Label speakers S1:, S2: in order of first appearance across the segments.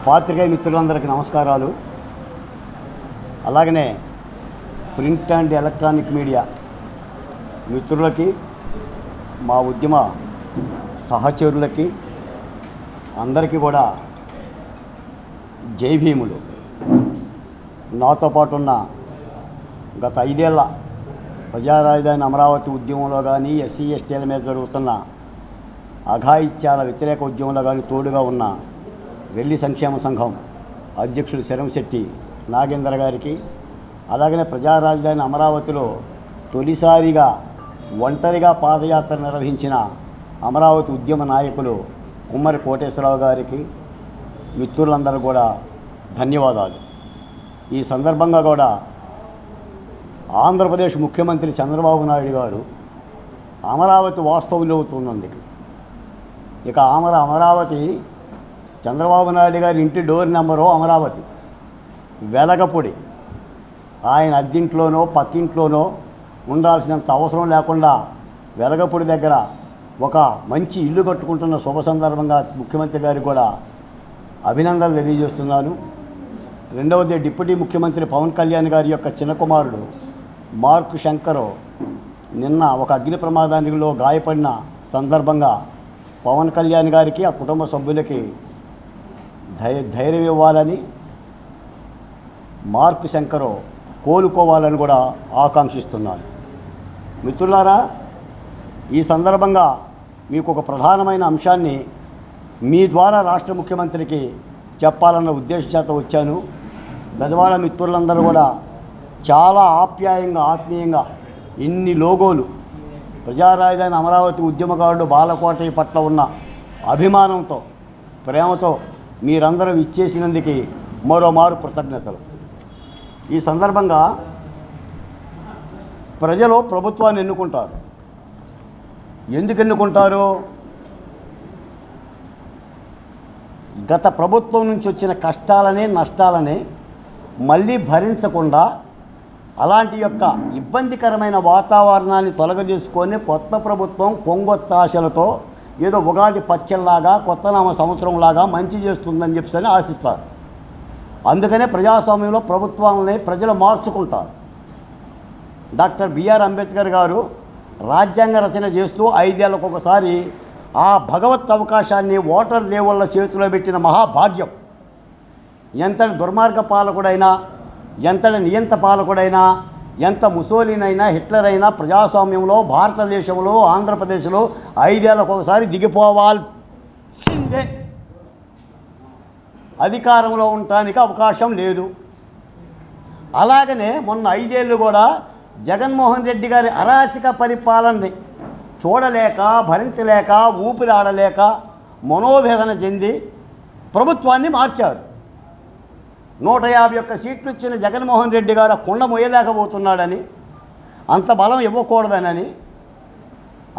S1: పాత్రికేయ మిత్రులందరికీ నమస్కారాలు. అలాగనే ప్రింట్ అండ్ ఎలక్ట్రానిక్ మీడియా మిత్రులకి, మా ఉద్యమ సహచరులకి అందరికీ కూడా జై భీములు. నాతో పాటు ఉన్న గత 5 ఏళ్ల ప్రజా రాజధాని అమరావతి ఉద్యమంలో కానీ, ఎస్సీ ఎస్టీల మీద జరుగుతున్న అఘాయిత్యాల వ్యతిరేక ఉద్యమంలో కానీ తోడుగా ఉన్న రెల్లి సంక్షేమ సంఘం అధ్యక్షుడు శరంశెట్టి నాగేంద్ర గారికి, అలాగనే ప్రజా రాజధాని అమరావతిలో తొలిసారిగా ఒంటరిగా పాదయాత్ర నిర్వహించిన అమరావతి ఉద్యమ నాయకులు కుమ్మరి కోటేశ్వరరావు గారికి, మిత్రులందరూ కూడా ధన్యవాదాలు. ఈ సందర్భంగా కూడా ఆంధ్రప్రదేశ్ ముఖ్యమంత్రి చంద్రబాబు నాయుడు గారు అమరావతి వాస్తవులవుతున్నందుకు ఇక అమరావతి చంద్రబాబు నాయుడు గారి ఇంటి డోర్ నెంబరు అమరావతి వెలగపొడి. ఆయన అద్దింట్లోనో పక్కింట్లోనో ఉండాల్సినంత అవసరం లేకుండా వెలగపొడి దగ్గర ఒక మంచి ఇల్లు కట్టుకుంటున్న శుభ సందర్భంగా ముఖ్యమంత్రి గారికి కూడా అభినందనలు తెలియజేస్తున్నాను. రెండవది, డిప్యూటీ ముఖ్యమంత్రి పవన్ కళ్యాణ్ గారి యొక్క చిన్న కుమారుడు మార్కు శంకర్ నిన్న ఒక అగ్ని ప్రమాదానిలో గాయపడిన సందర్భంగా పవన్ కళ్యాణ్ గారికి, ఆ కుటుంబ సభ్యులకి ధైర్యం ఇవ్వాలని, మార్కు శంకర్ కోలుకోవాలని కూడా ఆకాంక్షిస్తున్నాను. మిత్రులారా, ఈ సందర్భంగా మీకు ఒక ప్రధానమైన అంశాన్ని మీ ద్వారా రాష్ట్ర ముఖ్యమంత్రికి చెప్పాలన్న ఉద్దేశం చేత వచ్చాను. బెదవాడ మిత్రులందరూ కూడా చాలా ఆప్యాయంగా, ఆత్మీయంగా ఇన్ని లోగోలు ప్రజా రాజధాని అమరావతి ఉద్యమకారుడు బాలకోటయ్య పట్ల ఉన్న అభిమానంతో, ప్రేమతో మీరందరూ ఇచ్చేసినందుకు మరోమారు కృతజ్ఞతలు. ఈ సందర్భంగా ప్రజలు ప్రభుత్వాన్ని ఎన్నుకుంటారు. ఎందుకు ఎన్నుకుంటారు? గత ప్రభుత్వం నుంచి వచ్చిన కష్టాలని, నష్టాలని మళ్ళీ భరించకుండా అలాంటి యొక్క ఇబ్బందికరమైన వాతావరణాన్ని తొలగజేసుకొని కొత్త ప్రభుత్వం కొంగొత్తాశలతో ఏదో ఉగాది పచ్చల్లాగా, కొత్త నామ సంవత్సరంలాగా మంచి చేస్తుందని చెప్పి ఆశిస్తారు. అందుకనే ప్రజాస్వామ్యంలో ప్రభుత్వాలని ప్రజలు మార్చుకుంటారు. డాక్టర్ బిఆర్ అంబేద్కర్ గారు రాజ్యాంగ రచన చేస్తూ 5 ఏళ్లకు ఒకసారి ఆ భగవత్ అవకాశాన్ని ఓటర్ దేవుళ్ళ చేతిలో పెట్టిన మహాభాగ్యం. ఎంతటి దుర్మార్గ పాలకుడైనా, ఎంతటి నియంత పాలకుడైనా, ఎంత ముసోలినైనా, హిట్లర్ అయినా ప్రజాస్వామ్యంలో, భారతదేశంలో, ఆంధ్రప్రదేశ్లో 5 ఏళ్లకు ఒకసారి దిగిపోవాల్సిందే. అధికారంలో ఉండటానికి అవకాశం లేదు. అలాగనే మొన్న 5 ఏళ్ళు కూడా జగన్మోహన్ రెడ్డి గారి అరాచక పరిపాలనని చూడలేక, భరించలేక, ఊపిరాడలేక మనోవేదన చెంది ప్రభుత్వాన్ని మార్చారు. 151 సీట్లు ఇచ్చిన జగన్మోహన్ రెడ్డి గారు కుండ మొయ్యలేకపోతున్నాడని, అంత బలం ఇవ్వకూడదనని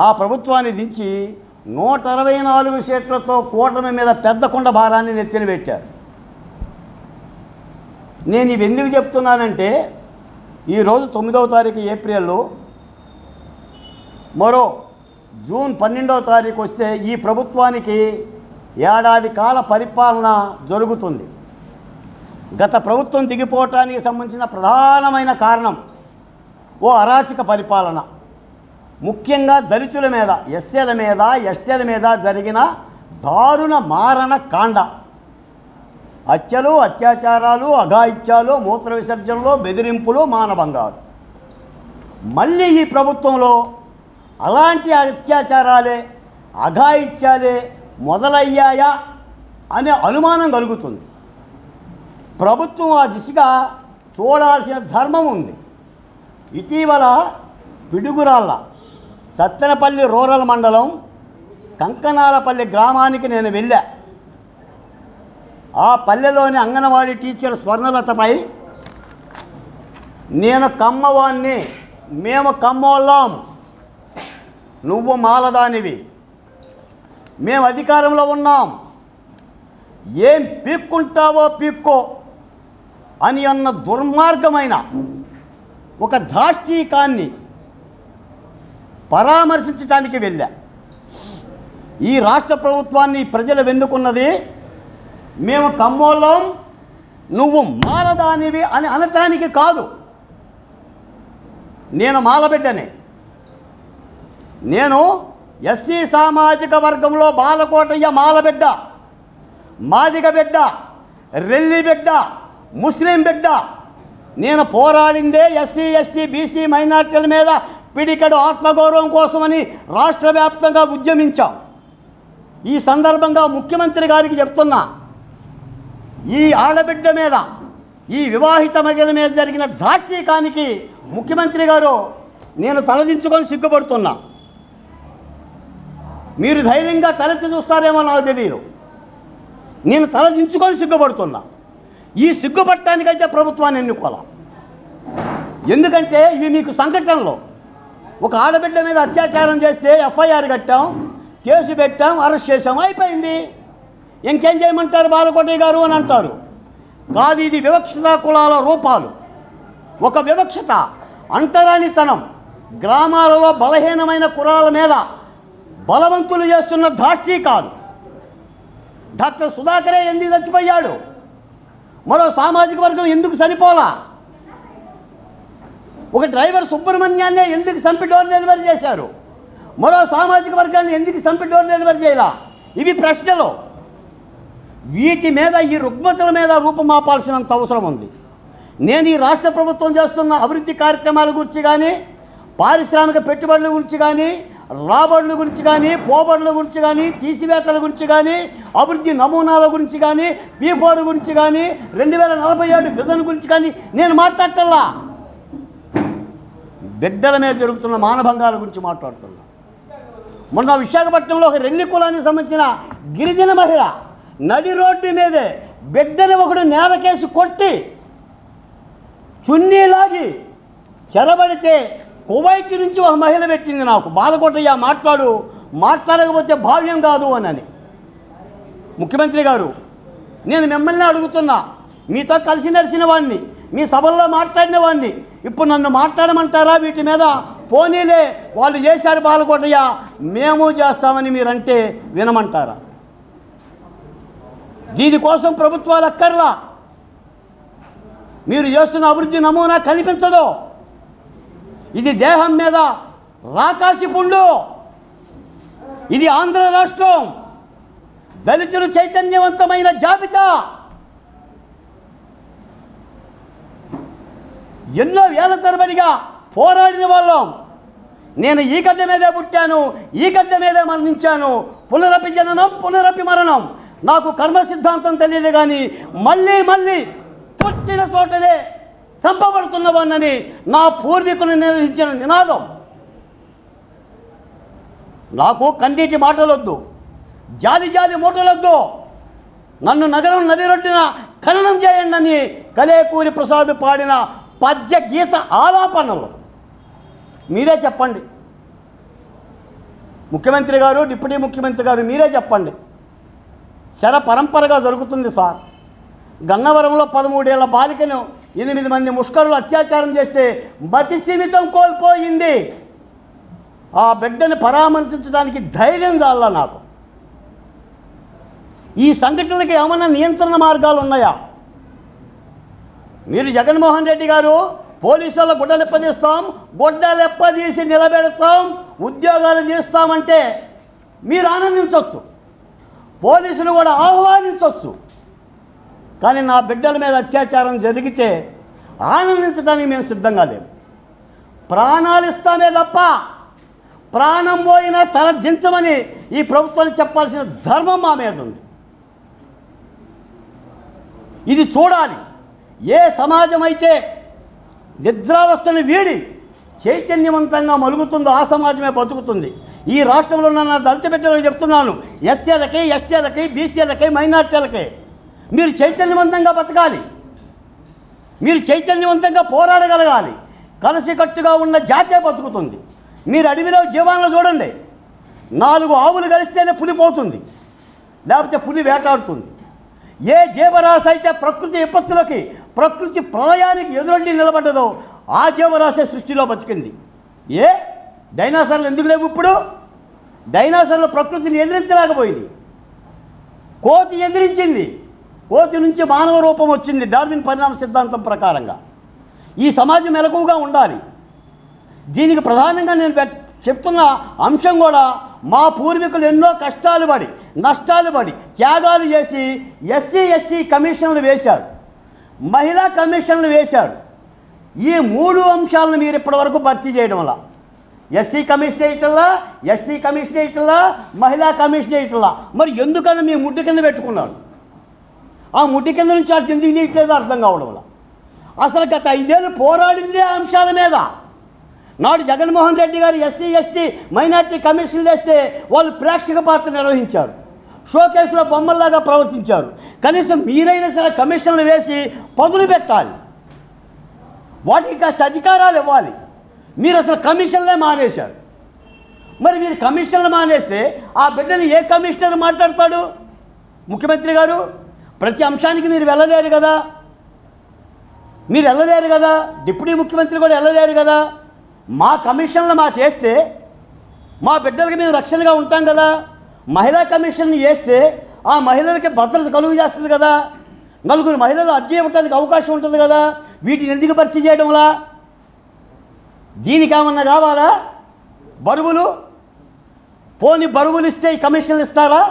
S1: ఆ ప్రభుత్వాన్ని దించి 124 సీట్లతో కూటమి మీద పెద్ద కుండ భారాన్ని నెత్తిన పెట్టారు. నేను ఇవి ఎందుకు చెప్తున్నానంటే, ఈరోజు 9వ తారీఖు ఏప్రిల్లో, మరో జూన్ 12వ తారీఖు వస్తే ఈ ప్రభుత్వానికి ఏడాది కాల పరిపాలన జరుగుతుంది. గత ప్రభుత్వం దిగిపోవటానికి సంబంధించిన ప్రధానమైన కారణం అరాచక పరిపాలన. ముఖ్యంగా దళితుల మీద, ఎస్సీల మీద, ఎస్టీల మీద జరిగిన దారుణ మారణ కాండ. హత్యలు, అత్యాచారాలు, అఘాయిత్యాలు, మూత్ర విసర్జనలు, బెదిరింపులు, మానభంగాలు. మళ్ళీ ఈ ప్రభుత్వంలో అలాంటి అత్యాచారాలే, అఘాయిత్యాలే మొదలయ్యాయా అనే అనుమానం కలుగుతుంది. ప్రభుత్వం ఆ దిశగా చూడాల్సిన ధర్మం ఉంది. ఇటీవల పిడుగురాళ్ళ సత్తెనపల్లి రూరల్ మండలం కంకనాలపల్లి గ్రామానికి నేను వెళ్ళా. ఆ పల్లెలోని అంగన్వాడీ టీచర్ స్వర్ణలతపై నేను కమ్మవాణ్ణి, మేము కమ్మోళ్ళం, నువ్వు మాలదానివి, మేము అధికారంలో ఉన్నాం, ఏం పీక్కుంటావో పీక్కో అని అన్న దుర్మార్గమైన ఒక దాష్టీకాన్ని పరామర్శించడానికి వెళ్ళా. ఈ రాష్ట్ర ప్రభుత్వాన్ని ప్రజలు వెన్నుకున్నది మేము కమ్మోళ్ళం, నువ్వు మాలదానివి అని అనటానికి కాదు. నేను మాలబిడ్డనే. నేను ఎస్సీ సామాజిక వర్గంలో బాలకోటయ్య మాలబిడ్డ, మాదిగ బిడ్డ, రెల్లి బిడ్డ, ముస్లిం బిడ్డ. నేను పోరాడిందే ఎస్సీ ఎస్టీ బీసీ మైనార్టీల మీద పిడికెడు ఆత్మగౌరవం కోసమని రాష్ట్ర వ్యాప్తంగా ఉద్యమించాం. ఈ సందర్భంగా ముఖ్యమంత్రి గారికి చెప్తున్నా, ఈ ఆడబిడ్డ మీద, ఈ వివాహిత మహిళ మీద జరిగిన దాష్టీకానికి ముఖ్యమంత్రి గారు నేను తలదించుకొని సిగ్గుపడుతున్నా. మీరు ధైర్యంగా తలెత్తి చూస్తారేమో నాకు తెలియదు. నేను తలదించుకొని సిగ్గుపడుతున్నా. ఈ సిగ్గుపడటానికైతే ప్రభుత్వాన్ని ఎన్నుకోవాలి. ఎందుకంటే ఇవి మీకు సంఘటనలో ఒక ఆడబిడ్డ మీద అత్యాచారం చేస్తే ఎఫ్ఐఆర్ కట్టాం, కేసు పెట్టాం, అరెస్ట్ చేసాం, అయిపోయింది. ఇంకేం చేయమంటారు బాలకోటయ్య గారు అని అంటారు. కాదు, ఇది వివక్షత కులాల రూపాలు. ఒక వివక్షత, అంటరానితనం, గ్రామాలలో బలహీనమైన కులాల మీద బలవంతులు చేస్తున్న దాష్టీకాలు. డాక్టర్ సుధాకరే ఎందుకు చచ్చిపోయాడు? మరో సామాజిక వర్గం ఎందుకు చనిపోలా? ఒక డ్రైవర్ సుబ్రహ్మణ్యాన్నే ఎందుకు చంపి డోర్ డెలివరీ చేశారు? మరో సామాజిక వర్గాన్ని ఎందుకు చంపి డోర్ డెలివరీ చేయాలా? ఇవి ప్రశ్నలు. వీటి మీద, ఈ రుగ్మతల మీద రూపుమాపాల్సినంత అవసరం ఉంది. నేను ఈ రాష్ట్ర ప్రభుత్వం చేస్తున్న అభివృద్ధి కార్యక్రమాల గురించి కానీ, పారిశ్రామిక పెట్టుబడుల గురించి కానీ, రాబడుల గురించి కానీ, పోబడుల గురించి కానీ, తీసివేతల గురించి కానీ, అభివృద్ధి నమూనాల గురించి కానీ, P4 గురించి కానీ, 2047 విజన్ గురించి కానీ నేను మాట్లాడటల్లా. బిడ్డల మీద జరుగుతున్న మానభంగాల గురించి మాట్లాడుతున్నా. మొన్న విశాఖపట్నంలో ఒక రెల్లి కులానికి సంబంధించిన గిరిజన మహిళ నడి రోడ్డు మీదే బిడ్డని ఒకడు నేలకేసి కొట్టి చున్నీలాగి చెరబడితే కువైట్ నుంచి ఒక మహిళ పెట్టింది నాకు, బాలకోటయ్య మాట్లాడకపోతే భావ్యం కాదు అని. ముఖ్యమంత్రి గారు, నేను మిమ్మల్ని అడుగుతున్నా, మీతో కలిసి నడిచిన వాడిని, మీ సభల్లో మాట్లాడిన వాడిని, ఇప్పుడు నన్ను మాట్లాడమంటారా? వీటి మీద పోనీలే, వాళ్ళు చేశారు బాలకోటయ్య, మేము చేస్తామని మీరంటే వినమంటారా? దీనికోసం ప్రభుత్వాలు అక్కర్లా. మీరు చేస్తున్న అభివృద్ధి నమూనా కనిపించదు. ఇది దేహం మీద రాకాసి పుండు. ఇది ఆంధ్ర రాష్ట్రం, దళితులు చైతన్యవంతమైన జాబితా. ఎన్నో వేల తరబడిగా పోరాడిన వాళ్ళం. నేను ఈ గడ్డ మీదే పుట్టాను, ఈ గడ్డ మీదే మరణించాను. పునరపి జననం, పునరపి మరణం. నాకు కర్మ సిద్ధాంతం తెలియదు, కానీ మళ్ళీ పుట్టిన చోటనే చంపబడుతున్నవాడిని నా పూర్వీకులు నిర్వహించిన నినాదం. నాకు కన్నీటి మాటలొద్దు, జాలి మూటలొద్దు. నన్ను నగరం నడిరొడ్డిన ఖననం చేయండి అని కలేకూరి ప్రసాద్ పాడిన పద్య గీత ఆలాపనలు మీరే చెప్పండి. ముఖ్యమంత్రి గారు, డిప్యూటీ ముఖ్యమంత్రి గారు, మీరే చెప్పండి. శర పరంపరగా జరుగుతుంది సార్. గన్నవరంలో 13 ఏళ్ల బాలికను 8 మంది ముష్కరులు అత్యాచారం చేస్తే మతి స్థిమితం కోల్పోయింది. ఆ బిడ్డని పరామర్శించడానికి ధైర్యం చాలా నాకు. ఈ సంఘటనలకి ఏమన్నా నియంత్రణ మార్గాలు ఉన్నాయా? మీరు జగన్మోహన్ రెడ్డి గారు పోలీసుల గుడ్డలెప్పదీసి నిలబెడతాం, ఉద్యోగాలు చేస్తామంటే మీరు ఆనందించవచ్చు, పోలీసులు కూడా ఆహ్వానించవచ్చు. కానీ నా బిడ్డల మీద అత్యాచారం జరిగితే ఆనందించడానికి మేము సిద్ధంగా లేము. ప్రాణాలు ఇస్తామే తప్ప ప్రాణం పోయినా తల దించమని ఈ ప్రభుత్వానికి చెప్పాల్సిన ధర్మం మా మీద ఉంది. ఇది చూడాలి. ఏ సమాజం అయితే నిద్రావస్థను వీడి చైతన్యవంతంగా మలుగుతుందో ఆ సమాజమే బతుకుతుంది. ఈ రాష్ట్రంలో ఉన్న దళిత బిడ్డలకు చెప్తున్నాను, ఎస్సీలకి, ఎస్టీలకి, బీసీలకి, మైనార్టీలకి మీరు చైతన్యవంతంగా బతకాలి. మీరు చైతన్యవంతంగా పోరాడగలగాలి. కలిసికట్టుగా ఉన్న జాతే బతుకుతుంది. మీరు అడవిలో జీవాలను చూడండి, 4 ఆవులు కలిస్తేనే పులి పోతుంది, లేకపోతే పులి వేటాడుతుంది. ఏ జీవరాశి అయితే ప్రకృతి విపత్తులకి, ప్రకృతి ప్రళయానికి ఎదురొడ్డి నిలబడ్డదో ఆ జీవరాశి సృష్టిలో బతికింది. డైనాసర్లు ఎందుకు లేవు? ఇప్పుడు డైనాసర్లు ప్రకృతిని ఎదిరించలేకపోయింది. కోతి ఎదిరించింది, కోతి నుంచి మానవ రూపం వచ్చింది డార్విన్ పరిణామ సిద్ధాంతం ప్రకారంగా. ఈ సమాజం మెలకువగా ఉండాలి. దీనికి ప్రధానంగా నేను చెప్తున్న అంశం కూడా మా పూర్వీకులు ఎన్నో కష్టాలు పడి నష్టాలు పడి త్యాగాలు చేసి ఎస్సీ ఎస్టీ కమిషన్లు వేశారు, మహిళా కమిషన్లు వేశారు. ఈ 3 అంశాలను మీరు ఇప్పటివరకు భర్తీ చేయడం వల్ల ఎస్సీ కమిషన్ వేయటంలా, ఎస్టీ కమిషన్ వేయటంలా, మహిళా కమిషన్ వేయటంలా. మరి ఎందుకని మీ ముడ్డి కింద పెట్టుకున్నారు? ఆ ముడ్డి కింద నుంచి అటు ఎందుకు తీయట్లేదు అర్థం కావడం వల్ల. అసలు గత 5 ఏళ్ళు పోరాడిందే అంశాల మీద. నాడు జగన్మోహన్ రెడ్డి గారు ఎస్సీ ఎస్టీ మైనార్టీ కమిషన్లు వేస్తే వాళ్ళు ప్రేక్షక పాత్ర నిర్వహించారు, షోకేసులో బొమ్మల్లాగా ప్రవర్తించారు. కనీసం మీరైనా సరే కమిషన్లు వేసి పదులు పెట్టాలి, వాటికి కాస్త అధికారాలు ఇవ్వాలి. మీరు అసలు కమిషన్లే మానేశారు. మరి మీరు కమిషన్లు మానేస్తే ఆ బిడ్డని ఏ కమిషనర్ మాట్లాడతాడు? ముఖ్యమంత్రి గారు ప్రతి అంశానికి మీరు వెళ్ళలేరు కదా, మీరు వెళ్ళలేరు కదా, డిప్యూటీ ముఖ్యమంత్రి కూడా వెళ్ళలేరు కదా. మా కమిషన్లు మాకు వేస్తే మా బిడ్డలకి మేము రక్షణగా ఉంటాం కదా. మహిళా కమిషన్ వేస్తే ఆ మహిళలకి భద్రత కలుగు చేస్తుంది కదా, 4 మహిళలు అర్జీ ఇవ్వడానికి అవకాశం ఉంటుంది కదా. వీటిని ఎందుకు భర్తీ చేయడంలా? దీనికి ఏమన్నా కావాలా బరువులు? పోని బరువులు ఇస్తే ఈ కమిషన్లు ఇస్తారా?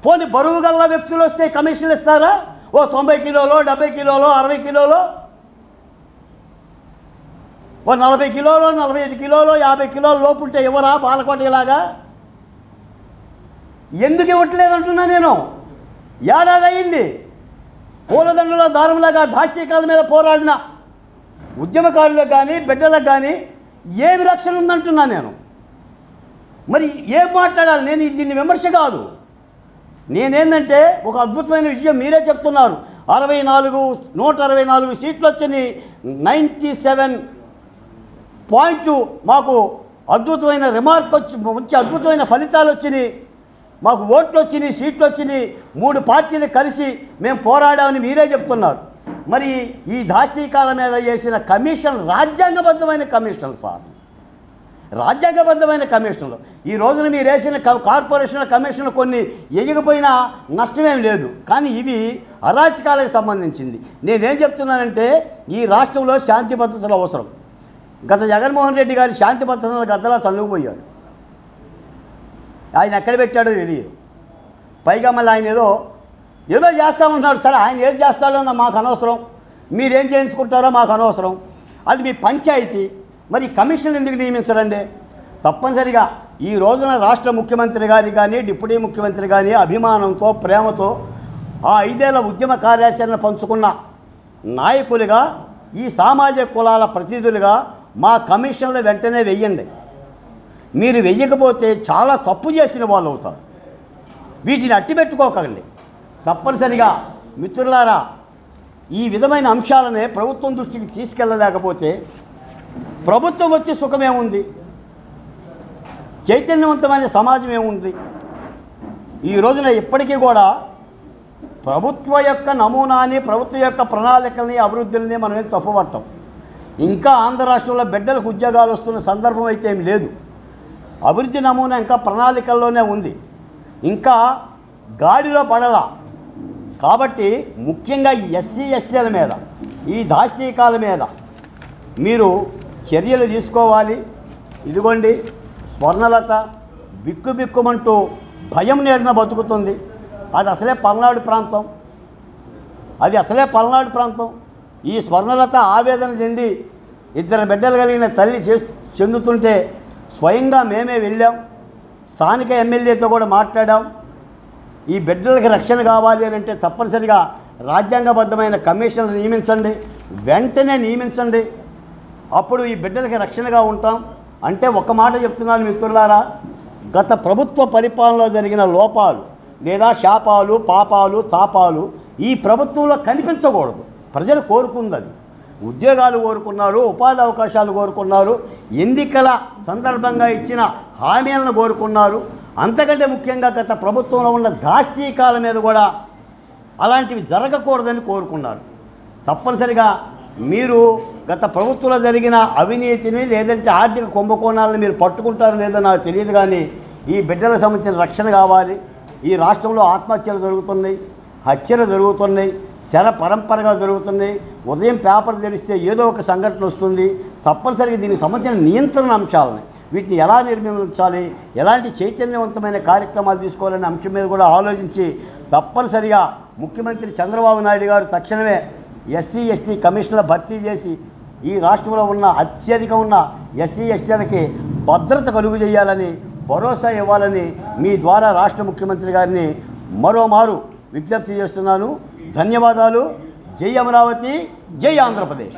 S1: పోని బరువు గల వ్యక్తులు వస్తే కమిషన్లు ఇస్తారా? ఓ 90 కిలోలో 70 కిలోలో 60 కిలోలో, ఓ 40 కిలోలో 45 కిలోలో 50 కిలోల లోపు ఉంటే ఎవరా బాలకోట ఇలాగా? ఎందుకు ఇవ్వట్లేదు అంటున్నా నేను. ఏడాది అయింది. పూలదండలో దారంలాగా దాష్టీకాల మీద పోరాడిన ఉద్యమకారులకు కానీ బిడ్డలకు కానీ ఏమి రక్షణ ఉందంటున్నా నేను. మరి ఏం మాట్లాడాలి? నేను దీన్ని విమర్శ కాదు. నేనేందంటే ఒక అద్భుతమైన విషయం మీరే చెప్తున్నారు. 164 సీట్లు వచ్చినాయి, 97 పాయింట్ మాకు అద్భుతమైన రిమార్క్ వచ్చి అద్భుతమైన ఫలితాలు వచ్చినాయి, మాకు ఓట్లు వచ్చినాయి, సీట్లు వచ్చినాయి. 3 పార్టీలు కలిసి మేము పోరాడామని మీరే చెప్తున్నారు. మరి ఈ దాష్టీకాల మీద చేసిన కమిషన్ రాజ్యాంగబద్ధమైన కమిషన్లు సార్, రాజ్యాంగబద్ధమైన కమిషన్లు. ఈ రోజున మీరు వేసిన కార్పొరేషన్ల కమిషన్లు కొన్ని ఎగిపోయినా నష్టమేం లేదు, కానీ ఇవి అరాచకాలకు సంబంధించింది. నేనేం చెప్తున్నానంటే ఈ రాష్ట్రంలో శాంతి భద్రతలు అవసరం. గత జగన్మోహన్ రెడ్డి గారి శాంతి భద్రతలు గద్దలా తల్లుకుపోయాడు. ఆయన ఎక్కడ పెట్టాడో తెలియదు. పైగా మళ్ళీ ఆయన ఏదో చేస్తామంటున్నాడు. సరే, ఆయన ఏది చేస్తాడో మాకు అనవసరం, మీరేం చేయించుకుంటారో మాకు అనవసరం, అది మీ పంచాయతీ. మరి కమిషన్లు ఎందుకు నియమించరండి? తప్పనిసరిగా ఈ రోజున రాష్ట్ర ముఖ్యమంత్రి గారికి కానీ డిప్యూటీ ముఖ్యమంత్రి కానీ అభిమానంతో ప్రేమతో ఆ 5 ఏళ్ల ఉద్యమ కార్యాచరణ పంచుకున్న నాయకులుగా, ఈ సామాజిక కులాల ప్రతినిధులుగా మా కమిషన్లు వెంటనే వెయ్యండి. మీరు వెయ్యకపోతే చాలా తప్పు చేసిన వాళ్ళు అవుతారు. వీటిని అట్టిపెట్టుకోకండి. తప్పనిసరిగా మిత్రులారా, ఈ విధమైన అంశాలనే ప్రభుత్వం దృష్టికి తీసుకెళ్ళలేకపోతే ప్రభుత్వం వచ్చి సుఖమేముంది? చైతన్యవంతమైన సమాజం ఏముంది? ఈ రోజున ఇప్పటికీ కూడా ప్రభుత్వ యొక్క నమూనాని, ప్రభుత్వ యొక్క ప్రణాళికల్ని, అభివృద్ధుల్ని మనం ఏం తప్పుపట్టాం. ఇంకా ఆంధ్ర రాష్ట్రంలో బిడ్డలకు ఉద్యోగాలు వస్తున్న సందర్భం అయితే ఏమి లేదు. అభివృద్ధి నమూనా ఇంకా ప్రణాళికల్లోనే ఉంది, ఇంకా గాడిలో పడలా. కాబట్టి ముఖ్యంగా ఎస్సీ ఎస్టీల మీద, ఈ దాష్టీకాల మీద మీరు చర్యలు తీసుకోవాలి. ఇదిగోండి స్వర్ణలత బిక్కుబిక్కుమంటూ భయం నీడన బతుకుతుంది. అది అసలే పల్నాడు ప్రాంతం. ఈ స్వర్ణలత ఆవేదన చెంది 2 బిడ్డలు కలిగిన తల్లి చెందుతుంటే స్వయంగా మేమే వెళ్ళాం, స్థానిక ఎమ్మెల్యేతో కూడా మాట్లాడాం. ఈ బిడ్డలకి రక్షణ కావాలి అని అంటే తప్పనిసరిగా రాజ్యాంగబద్ధమైన కమిషన్లు నియమించండి, వెంటనే నియమించండి. అప్పుడు ఈ బిడ్డలకి రక్షణగా ఉంటాం. అంటే ఒక మాట చెప్తున్నాను మిత్రులారా, గత ప్రభుత్వ పరిపాలనలో జరిగిన లోపాలు లేదా శాపాలు, పాపాలు, తాపాలు ఈ ప్రభుత్వంలో కనిపించకూడదు. ప్రజలు కోరుకుంది, ఉద్యోగాలు కోరుకున్నారు, ఉపాధి అవకాశాలు కోరుకున్నారు, ఎన్నికల సందర్భంగా ఇచ్చిన హామీలను కోరుకున్నారు. అంతకంటే ముఖ్యంగా గత ప్రభుత్వంలో ఉన్న దాష్టీకాల మీద కూడా అలాంటివి జరగకూడదని కోరుకున్నారు. తప్పనిసరిగా మీరు గత ప్రభుత్వంలో జరిగిన అవినీతిని లేదంటే ఆర్థిక కుంభకోణాలను మీరు పట్టుకుంటారో లేదో నాకు తెలియదు, కానీ ఈ బిడ్డలకు సంబంధించిన రక్షణ కావాలి. ఈ రాష్ట్రంలో ఆత్మహత్యలు జరుగుతున్నాయి, హత్యలు జరుగుతున్నాయి, శర పరంపరగా జరుగుతున్నాయి. ఉదయం పేపర్ తెరిస్తే ఏదో ఒక సంఘటన వస్తుంది. తప్పనిసరిగా దీనికి సంబంధించిన నియంత్రణ అంశాలని వీటిని ఎలా నిర్మించాలి, ఎలాంటి చైతన్యవంతమైన కార్యక్రమాలు తీసుకోవాలనే అంశం మీద కూడా ఆలోచించి తప్పనిసరిగా ముఖ్యమంత్రి చంద్రబాబు నాయుడు గారు తక్షణమే ఎస్సీ ఎస్టీ కమిషన్ల భర్తీ చేసి ఈ రాష్ట్రంలో ఉన్న అత్యధిక ఉన్న ఎస్సీ ఎస్టీలకి భద్రత కలుగు చేయాలని, భరోసా ఇవ్వాలని మీ ద్వారా రాష్ట్ర ముఖ్యమంత్రి గారిని మరోమారు విజ్ఞప్తి చేస్తున్నాను. ధన్యవాదాలు. జై అమరావతి, జై ఆంధ్రప్రదేశ్.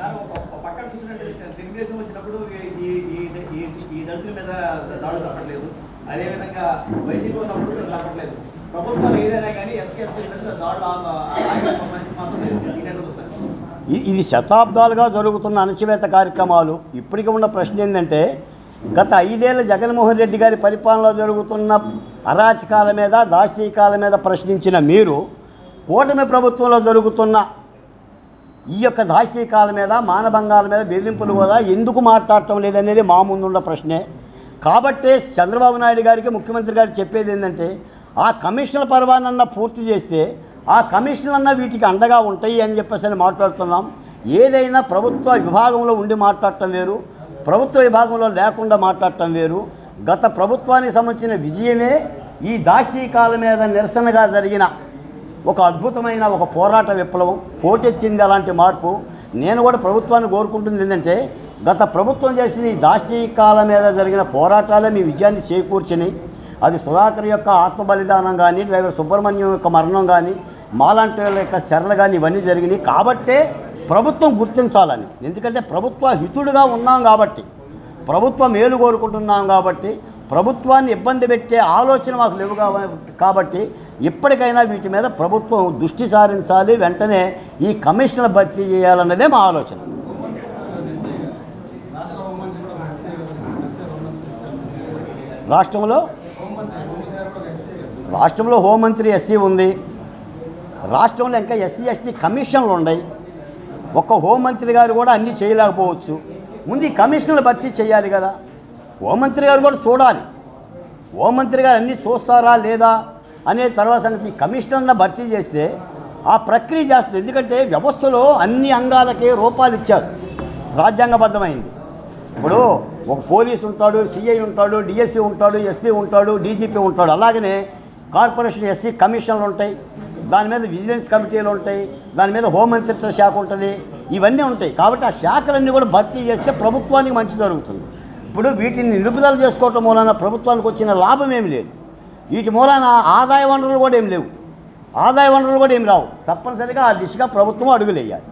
S1: ఇది శతాబ్దాలుగా జరుగుతున్న అణచివేత కార్యక్రమాలు. ఇప్పటికీ ఉన్న ప్రశ్న ఏంటంటే, గత 5 ఏళ్ల జగన్మోహన్ రెడ్డి గారి పరిపాలనలో జరుగుతున్న అరాచకాల మీద, దాష్టీకాల మీద ప్రశ్నించిన మీరు కూటమి ప్రభుత్వంలో జరుగుతున్న ఈ యొక్క దాష్టీకాల మీద, మానభంగాల మీద, బెదిరింపులు కూడా ఎందుకు మాట్లాడటం లేదనేది మా ముందున్న ప్రశ్నే. కాబట్టే చంద్రబాబు నాయుడు గారికి ముఖ్యమంత్రి గారు చెప్పేది ఏంటంటే, ఆ కమిషనల్ పర్వానన్న పూర్తి చేస్తే ఆ కమిషన్లన్నా వీటికి అండగా ఉంటాయి అని చెప్పేసి మాట్లాడుతున్నాం. ఏదైనా ప్రభుత్వ విభాగంలో ఉండి మాట్లాడటం వేరు, ప్రభుత్వ విభాగంలో లేకుండా మాట్లాడటం వేరు. గత ప్రభుత్వానికి సంబంధించిన విజయమే ఈ దాష్టీకాల మీద నిరసనగా జరిగిన ఒక అద్భుతమైన ఒక పోరాట విప్లవం పోటెత్తింది. అలాంటి మార్పు నేను కూడా ప్రభుత్వాన్ని కోరుకుంటుంది ఏంటంటే, గత ప్రభుత్వం చేసిన ఈ దాష్టీకాల మీద జరిగిన పోరాటాలే మీ విజయాన్ని చేకూర్చని, అది సుధాకర్ యొక్క ఆత్మ బలిదానం కానీ, డ్రైవర్ సుబ్రహ్మణ్యం యొక్క మరణం కానీ, మాలాంటి వాళ్ళ యొక్క చర్యలు కానీ ఇవన్నీ జరిగినాయి. కాబట్టే ప్రభుత్వం గుర్తించాలని, ఎందుకంటే ప్రభుత్వ హితుడుగా ఉన్నాం కాబట్టి, ప్రభుత్వం మేలు కోరుకుంటున్నాం కాబట్టి, ప్రభుత్వాన్ని ఇబ్బంది పెట్టే ఆలోచన మాకు లేవు కాబట్టి ఇప్పటికైనా వీటి మీద ప్రభుత్వం దృష్టి సారించాలి, వెంటనే ఈ కమిషన్ల భర్తీ చేయాలన్నదే మా ఆలోచన. రాష్ట్రంలో హోంమంత్రి ఎస్సీ ఉంది. రాష్ట్రంలో ఇంకా ఎస్సీ ఎస్టీ కమిషన్లు ఉన్నాయి. ఒక్క హోంమంత్రి గారు కూడా అన్నీ చేయలేకపోవచ్చు. ముందు ఈ కమిషన్లు భర్తీ చేయాలి కదా. హోంమంత్రి గారు కూడా చూడాలి, హోంమంత్రి గారు అన్నీ చూస్తారా లేదా అనే తర్వాత సంగతి. కమిషనర్ని భర్తీ చేస్తే ఆ ప్రక్రియ చేస్తుంది. ఎందుకంటే వ్యవస్థలో అన్ని అంగాలకే రూపాలు ఇచ్చారు, రాజ్యాంగబద్ధమైంది. ఇప్పుడు ఒక పోలీసు ఉంటాడు, సిఐ ఉంటాడు, డిఎస్పీ ఉంటాడు, ఎస్పీ ఉంటాడు, డీజీపీ ఉంటాడు. అలాగనే కార్పొరేషన్ ఎస్సీ కమిషన్లు ఉంటాయి, దాని మీద విజిలెన్స్ కమిటీలు ఉంటాయి, దాని మీద హోంమంత్రిత్వ శాఖ ఉంటుంది, ఇవన్నీ ఉంటాయి. కాబట్టి ఆ శాఖలన్నీ కూడా భర్తీ చేస్తే ప్రభుత్వానికి మంచి జరుగుతుంది. ఇప్పుడు వీటిని నిలుపుదల చేసుకోవటం మూలన ప్రభుత్వానికి వచ్చిన లాభం ఏమి లేదు. వీటి మూలాన ఆదాయ వనరులు కూడా ఏం లేవు, ఆదాయ వనరులు కూడా ఏమి రావు. తప్పనిసరిగా ఆ దిశగా ప్రభుత్వం అడుగులేయాలి.